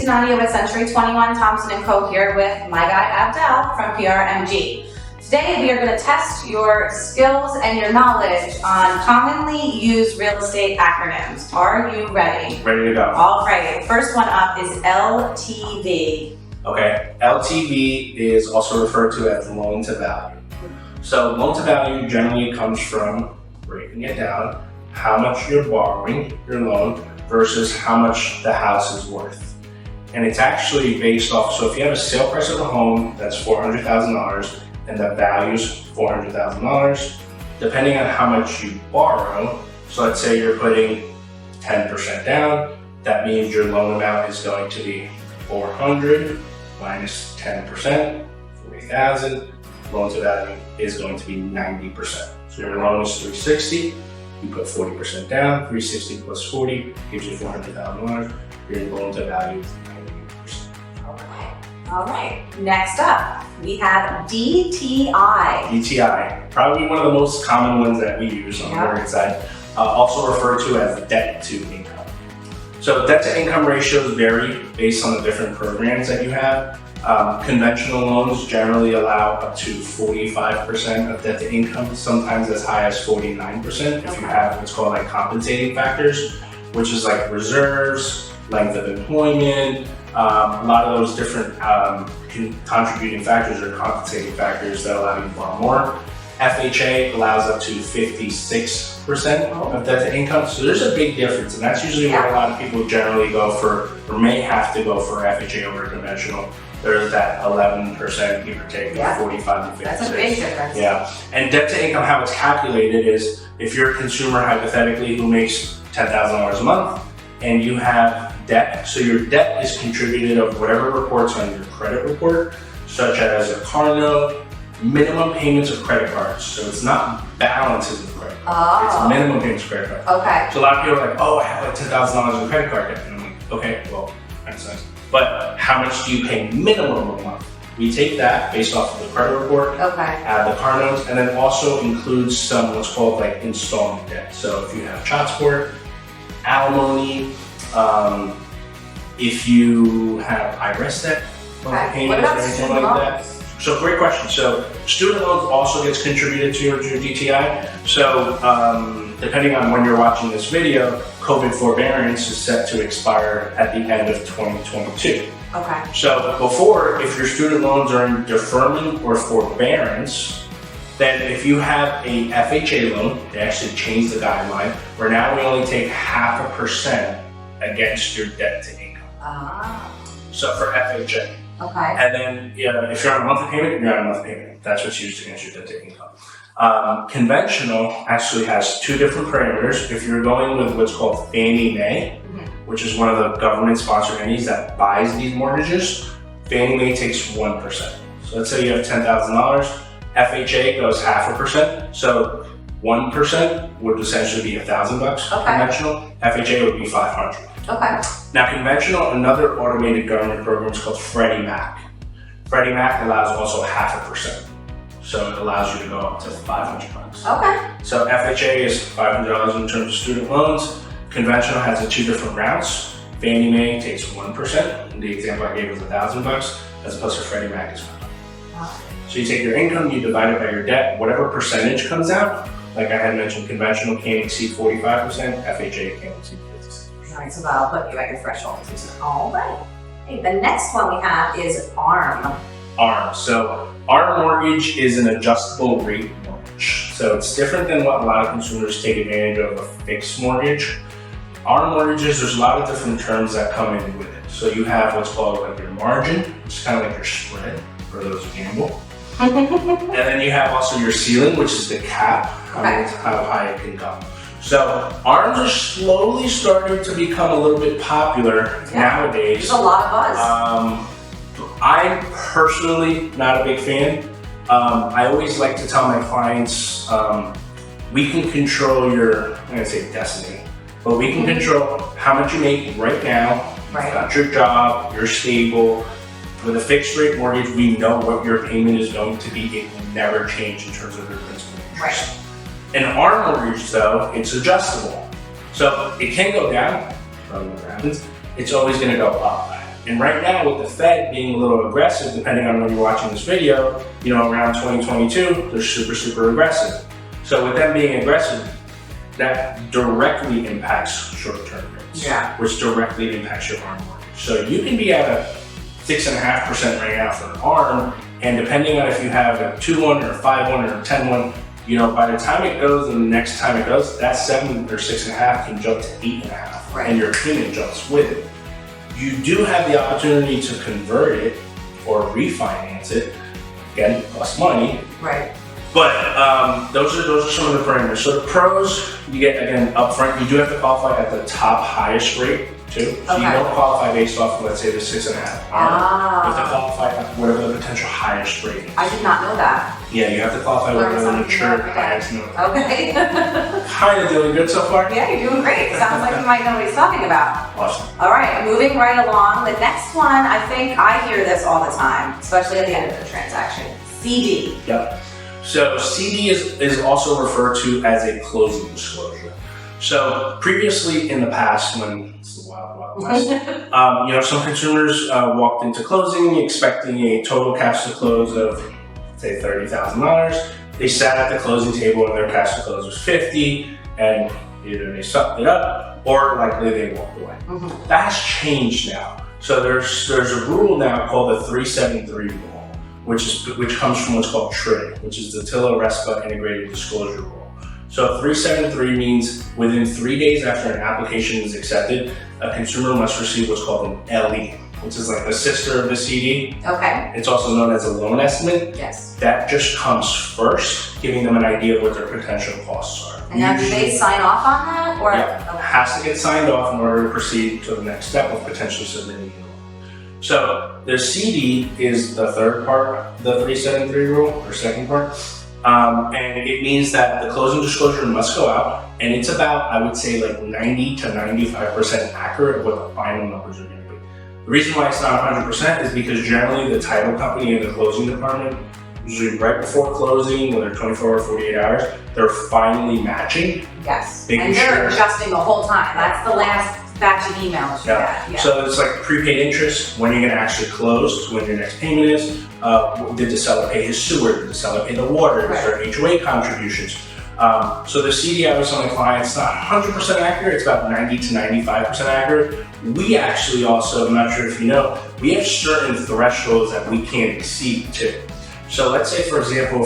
Donadio of Century, 21 Thompson & Co. here with my guy Abdel from PRMG. Today we are going to test your skills and your knowledge on commonly used real estate acronyms. Are you ready? Ready to go. All right, first one up is LTV. Okay, LTV is also referred to as loan to value. So loan to value generally comes from, breaking it down, how much you're borrowing your loan versus how much the house is worth. And it's actually based off, so if you have a sale price of the home that's $400,000 and the value's $400,000, depending on how much you borrow, so let's say you're putting 10% down, that means your loan amount is going to be 400 minus 10%, 40,000. Loan to value is going to be 90%. So your loan is 360. You put 40% down, 360 plus 40 gives you $400,000. Your loan to value is 90%. All right. Next up, we have DTI. DTI, probably one of the most common ones that we use on the mortgage side, also referred to as debt to income. So debt to income ratios vary based on the different programs that you have. Conventional loans generally allow up to 45% of debt to income, sometimes as high as 49% if you have what's called like compensating factors, which is like reserves, length of employment, a lot of those different contributing factors or compensating factors that allow you to borrow more. FHA allows up to 56% of debt to income, so there's a big difference, and that's usually where a lot of people generally go for, or may have to go for FHA over conventional. There's that 11%, give or take, 45 to 56. That's a big difference. Yeah, and debt to income, how it's calculated is if you're a consumer, hypothetically, who makes $10,000 a month, and you have debt, so your debt is contributed of whatever reports on your credit report, such as a car note, minimum payments of credit cards. So it's not balances of credit cards, it's minimum payments of credit cards. Okay. So a lot of people are like, oh, I have like $10,000 in credit card debt. And I'm like, okay, well, that's nice. But how much do you pay minimum a month? We take that based off of the credit report, add the car notes, and then also includes some what's called like installment debt. So if you have child support, alimony, if you have IRS debt, payments or anything like that. So great question. So student loans also gets contributed to your DTI. So depending on when you're watching this video, COVID forbearance is set to expire at the end of 2022. Okay. So before, if your student loans are in deferment or forbearance, then if you have a FHA loan, they actually changed the guideline, where now we only take 0.5% against your debt to income. So for FHA. Okay. And then if you're on a monthly payment, you're on a monthly payment. That's what's used against your debt to income. Conventional actually has two different parameters. If you're going with what's called Fannie Mae, which is one of the government-sponsored entities that buys these mortgages, Fannie Mae takes 1%. So let's say you have $10,000, FHA goes 0.5%. So 1% would essentially be $1,000 conventional. FHA would be $500. Okay. Now conventional, another automated government program is called Freddie Mac. Freddie Mac allows also 0.5%. So it allows you to go up to $500. Okay. So FHA is $500 in terms of student loans. Conventional has two different routes. Fannie Mae takes 1%. And the example I gave was $1,000, as opposed to Freddie Mac is $500. So you take your income, you divide it by your debt, whatever percentage comes out. Like I had mentioned, conventional can't exceed 45%, FHA can't exceed 56%. Alright, so that'll put you at your threshold. All right. Hey, the next one we have is ARM. ARM. So ARM mortgage is an adjustable rate mortgage. So it's different than what a lot of consumers take advantage of, a fixed mortgage. ARM mortgages, there's a lot of different terms that come in with it. So you have what's called like your margin, which is kind of like your spread for those who gamble. And then you have also your ceiling, which is the cap, how high it can go. So ARMs are slowly starting to become a little bit popular nowadays. There's a lot of buzz. I'm personally not a big fan. I always like to tell my clients, we can control your, I'm gonna say destiny, but we can control how much you make right now. You've got your job, you're stable. With a fixed rate mortgage, we know what your payment is going to be. It will never change in terms of your principal interest. In our mortgage though, it's adjustable. So it can go down, probably what happens. It's always gonna go up. And right now, with the Fed being a little aggressive, depending on when you're watching this video, around 2022, they're super, super aggressive. So with them being aggressive, that directly impacts short-term rates, which directly impacts your ARM mortgage. So you can be at a 6.5% right now for an ARM, and depending on if you have a 2-1 or a 5-1 or a 10-1, by the time it goes and the next time it goes, that 7 or 6.5 can jump to 8.5, and your payment jumps with it. You do have the opportunity to convert it or refinance it. Again, it costs money. Right. But those are some of the parameters. So the pros, you get, again, upfront, you do have to qualify at the top highest rate too. So you don't qualify based off of, let's say, the 6.5. You have to qualify at whatever the potential highest rate is. I did not know that. Yeah, you have to qualify whatever the mature highest note. Okay. Kind of doing good so far? Yeah, you're doing great. Sounds like you might know what he's talking about. Awesome. All right, moving right along. The next one, I think I hear this all the time, especially at the end of the transaction. CD. Yep. So CD is also referred to as a closing disclosure. So previously in the past, when it's the wild west, some consumers walked into closing expecting a total cash to close of, say, $30,000. They sat at the closing table and their cash to close was $50,000, and either they sucked it up or likely they walked away. That has changed now. So there's a rule now called the 373 rule, which comes from what's called TRID, which is the TILA-RESPA Integrated Disclosure Rule. So 373 means within 3 days after an application is accepted, a consumer must receive what's called an LE, which is like the sister of the CD. Okay. It's also known as a loan estimate. Yes. That just comes first, giving them an idea of what their potential costs are. And now do they sign off on that? Or? Yeah, it has to get signed off in order to proceed to the next step of potentially submitting a loan. So the CD is the third part of the 373 rule, or second part. And it means that the closing disclosure must go out, and it's about, I would say, like 90 to 95% accurate of what the final numbers are going to be. The reason why it's not 100% is because generally the title company and the closing department, usually right before closing, whether 24 or 48 hours, they're finally matching. Yes, and they're adjusting the whole time. That's the last batch of emails you had. Yeah. So it's like prepaid interest, when you're going to actually close, when your next payment is, did the seller pay his sewer, did the seller pay the water, is there HOA contributions? So the CD I was telling clients, not 100% accurate, it's about 90 to 95% accurate. We actually also, I'm not sure if you know, we have certain thresholds that we can't exceed too. So let's say, for example,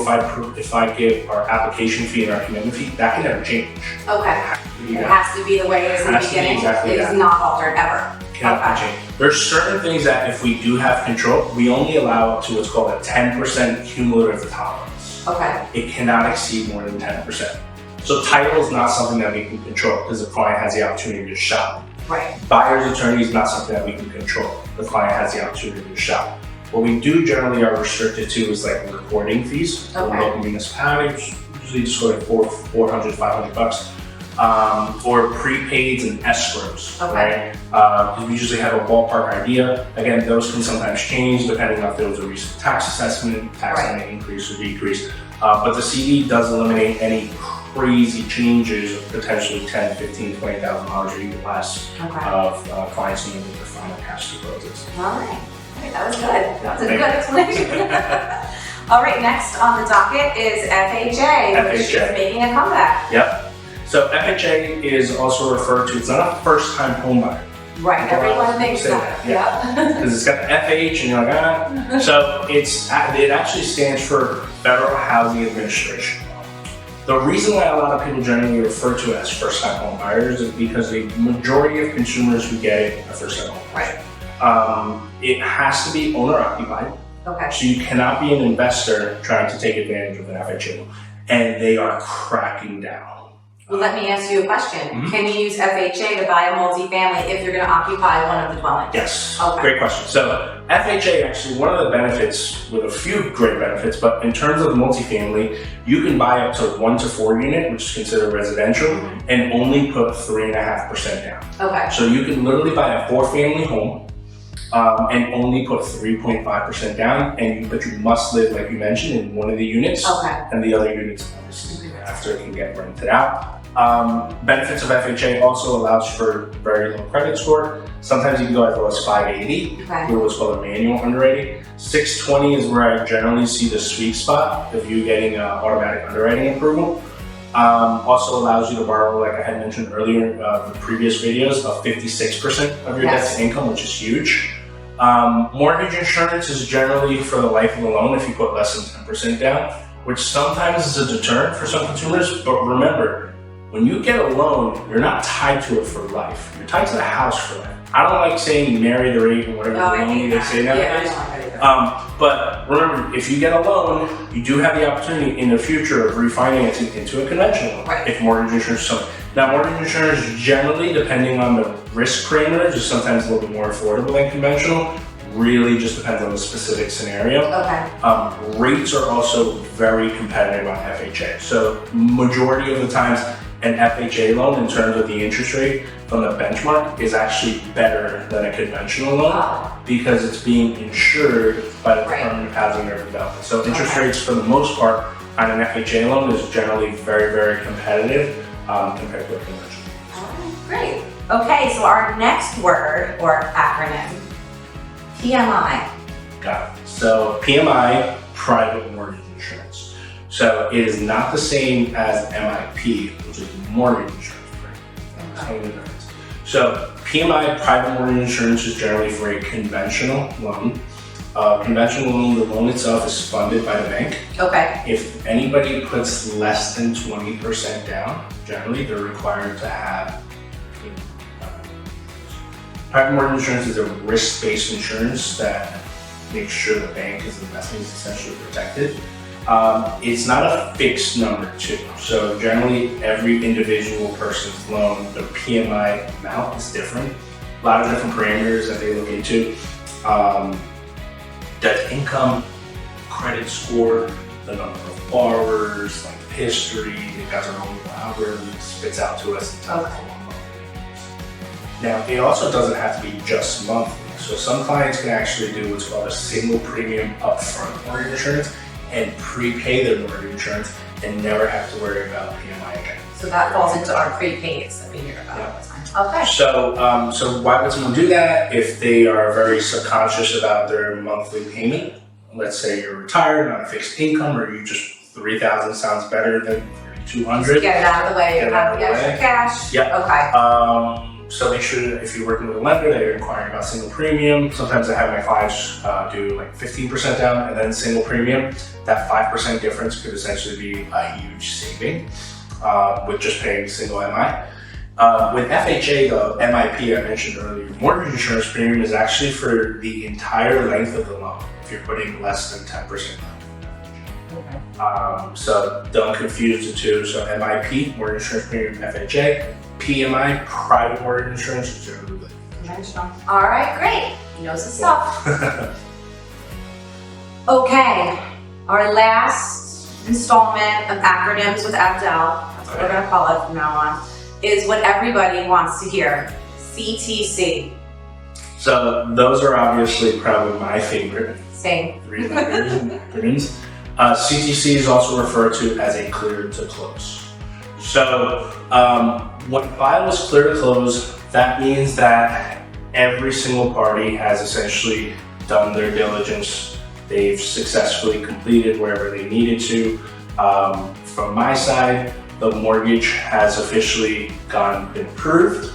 if I give our application fee and our commitment fee, that can never change. Okay. It has to be the way it is in the beginning. It is not altered ever. Cannot change. There's certain things that if we do have control, we only allow up to what's called a 10% cumulative tolerance. Okay. It cannot exceed more than 10%. So title is not something that we can control because the client has the opportunity to shop. Right. Buyer's attorney is not something that we can control. The client has the opportunity to shop. What we do generally are restricted to is like recording fees. For local municipalities, usually just go like $400, $500. Or prepaids and escrows, right? Because we usually have a ballpark idea. Again, those can sometimes change depending on if there was a recent tax assessment, tax limit increase or decrease. But the CD does eliminate any crazy changes of potentially $10,000, $15,000, $20,000 or even less of clients who need their final cash to closes. All right. That was good. That was a good explanation. All right, next on the docket is FHA, which is making a comeback. Yep. So FHA is also referred to, it's not a first-time home buyer. Right, everyone thinks that. Yeah. Because it's got the FH and you're like, ah. So it actually stands for Federal Housing Administration. The reason why a lot of people generally refer to it as first-time home buyers is because the majority of consumers who get it are first-time home buyers. It has to be owner-occupied. Okay. So you cannot be an investor trying to take advantage of an FHA, and they are cracking down. Well, let me ask you a question. Can you use FHA to buy a multifamily if you're going to occupy one of the dwellings? Yes. Okay. Great question. So FHA, actually, one of the benefits, with a few great benefits, but in terms of multifamily, you can buy up to 1 to 4 unit, which is considered residential, and only put 3.5% down. Okay. So you can literally buy a 4-family home and only put 3.5% down, but you must live, like you mentioned, in one of the units, and the other units obviously after can get rented out. Benefits of FHA also allows for very low credit score. Sometimes you can go as low as 580 for what's called a manual underwriting. 620 is where I generally see the sweet spot of you getting automatic underwriting approval. Also allows you to borrow, like I had mentioned earlier in the previous videos, of 56% of your debt to income, which is huge. Mortgage insurance is generally for the life of the loan if you put less than 10% down, which sometimes is a deterrent for some consumers. But remember, when you get a loan, you're not tied to it for life. You're tied to the house for life. I don't like saying marry the rate and whatever they say nowadays. But remember, if you get a loan, you do have the opportunity in the future of refinancing into a conventional loan if mortgage insurance is something. Now, mortgage insurance generally, depending on the risk parameters, is sometimes a little bit more affordable than conventional. Really just depends on the specific scenario. Rates are also very competitive on FHA. So majority of the times, an FHA loan in terms of the interest rate from the benchmark is actually better than a conventional loan because it's being insured by the Department of Housing and Urban Development. So interest rates for the most part on an FHA loan is generally very, very competitive compared to a conventional. Great. Okay, so our next word or acronym, PMI. Got it. So PMI, private mortgage insurance. So it is not the same as MIP, which is mortgage insurance. So PMI, private mortgage insurance, is generally for a conventional loan. Conventional loan, the loan itself is funded by the bank. If anybody puts less than 20% down, generally they're required to have private mortgage insurance is a risk-based insurance that makes sure the bank is investment is essentially protected. It's not a fixed number too. So generally every individual person's loan, the PMI amount is different. A lot of different parameters that they look into. Debt to income, credit score, the number of borrowers, like history. They've got their own algorithm that spits out to us in terms of loan. Now, it also doesn't have to be just monthly. So some clients can actually do what's called a single premium upfront mortgage insurance and prepay their mortgage insurance and never have to worry about PMI again. So that falls into our prepaids that we hear about all the time. So why would someone do that if they are very subconscious about their monthly payment? Let's say you're retired on a fixed income, or you just $3,000 sounds better than $200. Get it out of the way. You have the extra cash. So make sure that if you're working with a lender that you're inquiring about single premium. Sometimes I have my clients do like 15% down and then single premium. That 5% difference could essentially be a huge saving with just paying single MI. With FHA though, MIP I mentioned earlier, mortgage insurance premium is actually for the entire length of the loan if you're putting less than 10% down. So don't confuse the two. So MIP, mortgage insurance premium, FHA. PMI, private mortgage insurance, is generally good. Conventional. All right, great. He knows his stuff. Okay, our last installment of acronyms with Abdel, that's what we're going to call it from now on, is what everybody wants to hear, CTC. So those are obviously probably my favorite. Same. 3 letters and acronyms. CTC is also referred to as a clear to close. So when file is clear to close, that means that every single party has essentially done their diligence. They've successfully completed wherever they needed to. From my side, the mortgage has officially been approved.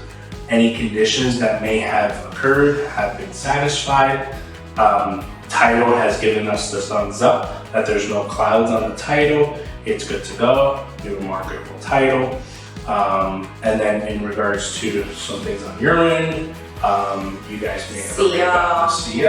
Any conditions that may have occurred have been satisfied. Title has given us the thumbs up that there's no clouds on the title. It's good to go. You have a marketable title. And then in regards to some things on your end, you guys may have already gotten the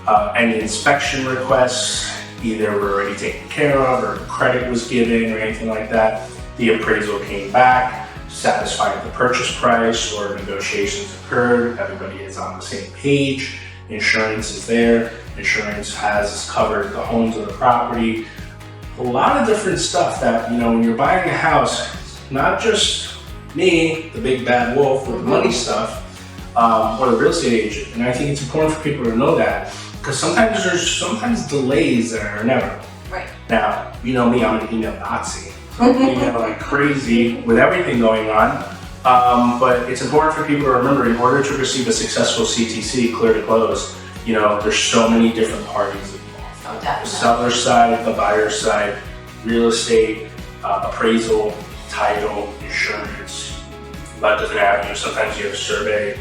CO. Any inspection requests either were already taken care of or credit was given or anything like that. The appraisal came back, satisfied the purchase price or negotiations occurred. Everybody is on the same page. Insurance is there. Insurance has covered the homes of the property. A lot of different stuff that, when you're buying a house, not just me, the big bad wolf with the money stuff, or the real estate agent. And I think it's important for people to know that because sometimes there's delays that are inevitable. Right. Now, you know me, I'm an email Nazi. like crazy with everything going on. But it's important for people to remember, in order to receive a successful CTC, clear to close, there's so many different parties involved. Oh, definitely. The seller side, the buyer side, real estate, appraisal, title, insurance, a lot of different avenues. Sometimes you have a survey,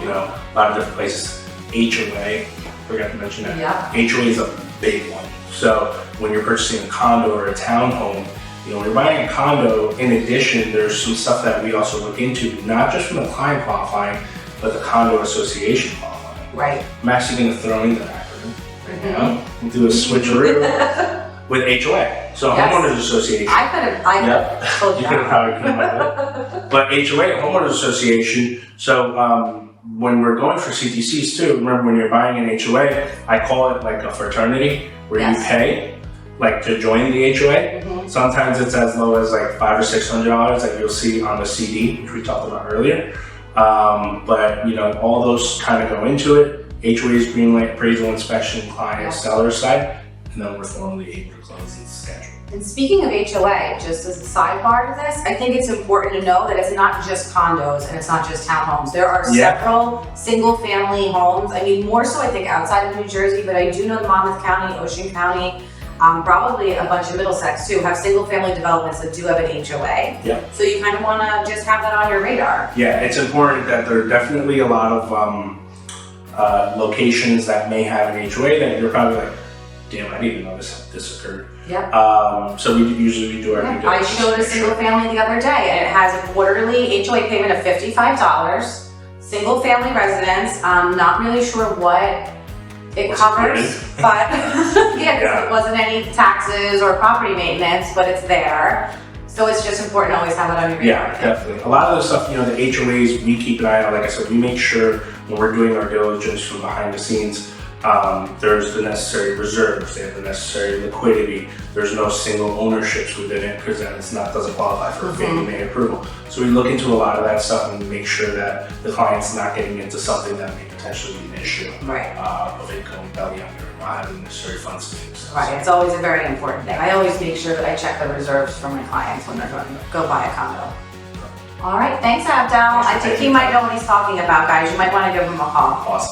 a lot of different places. HOA, forgot to mention that. Yeah. HOA is a big one. So when you're purchasing a condo or a townhome, when you're buying a condo, in addition, there's some stuff that we also look into, not just from the client qualifying, but the condo association qualifying. Right. I'm actually going to throw in that acronym right now and do a switcheroo with HOA. So Yes. homeowners association. I told You you could have probably come up with it. But HOA, homeowners association. So when we're going for CTCs too, remember when you're buying an HOA, I call it like a fraternity where Yes. you pay to join the HOA. Sometimes it's as low as like $500 or $600 that you'll see on the CD, which we talked about earlier. But all those kind of go into it. HOA's green light, appraisal, inspection, client, seller side, and then we're formally able to close and schedule. And speaking of HOA, just as a sidebar to this, I think it's important to know that it's not just condos and it's not just townhomes. There are several single-family homes. I mean, more so I think outside of New Jersey, but I do know Monmouth County, Ocean County, probably a bunch of Middlesex too, have single-family developments that do have an HOA. Yep. So you kind of want to just have that on your radar. Yeah, it's important that there are definitely a lot of locations that may have an HOA that you're probably like, damn, I didn't even know this occurred. Yep. So we usually do our due I diligence. showed a single family the other day and it has a quarterly HOA payment of $55, single family residence. I'm not really sure what it covers, but because it wasn't any taxes or property maintenance, but it's there. So it's just important to always have it on your radar. Yeah, definitely. A lot of the stuff, the HOAs, we keep an eye on. Like I said, we make sure when we're doing our diligence from behind the scenes, there's the necessary reserves, they have the necessary liquidity, there's no single ownerships within it because then doesn't qualify for a Fannie Mae approval. So we look into a lot of that stuff and make sure that the client's not getting into something that may potentially be an issue of income belly under or not having necessary funds to fix it. Right, it's always a very important thing. I always make sure that I check the reserves for my clients when they're going to go buy a condo. All right, thanks Abdel. I think he might know what he's talking about, guys. You might want to give him a call. Awesome.